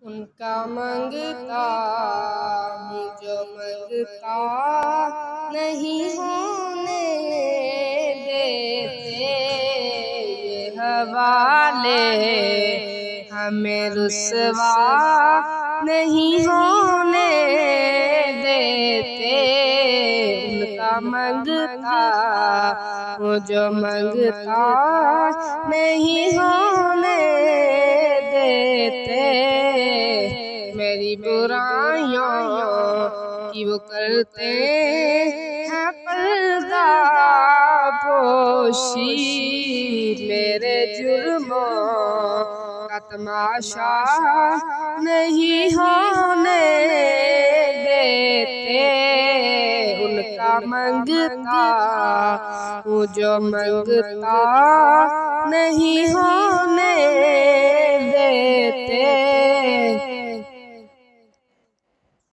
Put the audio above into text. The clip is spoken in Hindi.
उनका मंगता हूँ जो मंगता नहीं होने देते। ये हवाले हमें रुसवा नहीं होने देते। उनका मंगता हूँ जो मंगता नहीं होने देते। मेरी बुराइयों की वो करते हैं पर्दा पोशी। मेरे जुर्मों का तमाशा नहीं होने देते। उनका मंगता हूँ जो मंगता नहीं होने देते।